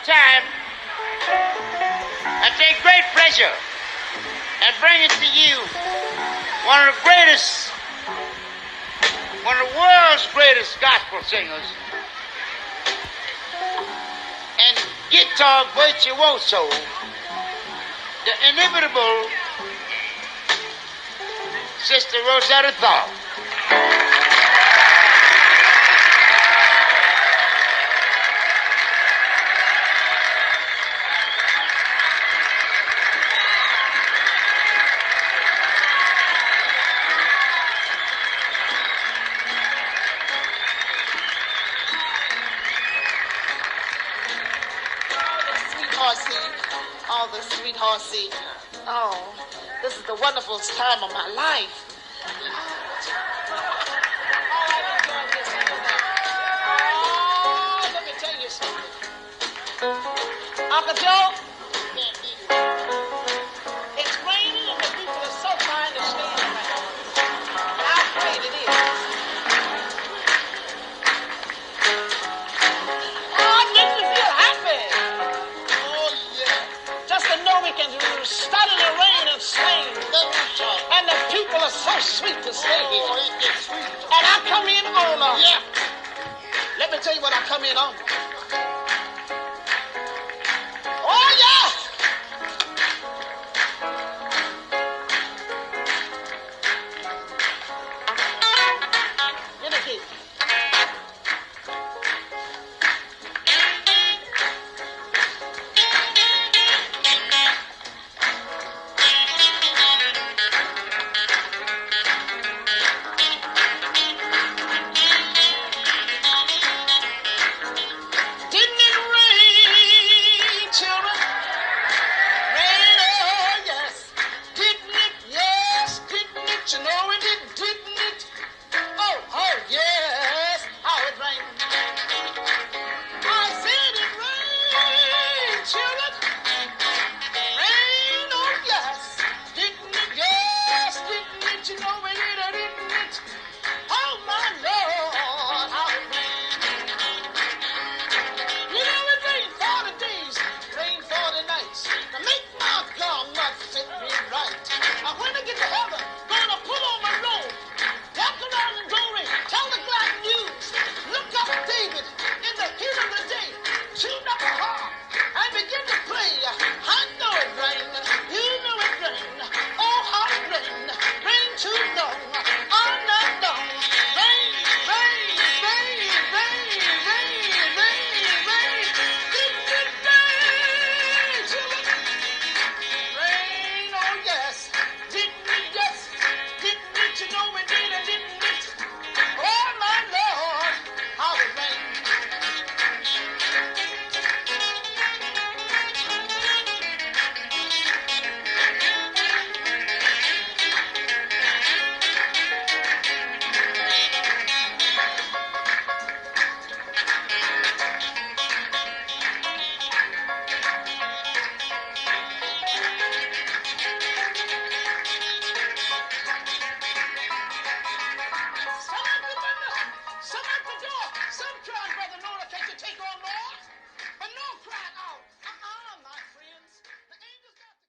time, I take great pleasure in bringing to you one of the world's greatest gospel singers and guitar virtuoso, the inimitable Sister Rosetta Tharpe. All the sweet horsey. Oh, this is the wonderful time of my life. Oh, let me tell you something. Uncle Joe, it's raining and the people are so fine to stand around. And how great it is. Oh, it makes me feel happy. We can stand in the rain and sing. And the people are so sweet to stay here. And I come in on let me tell you what I come in on.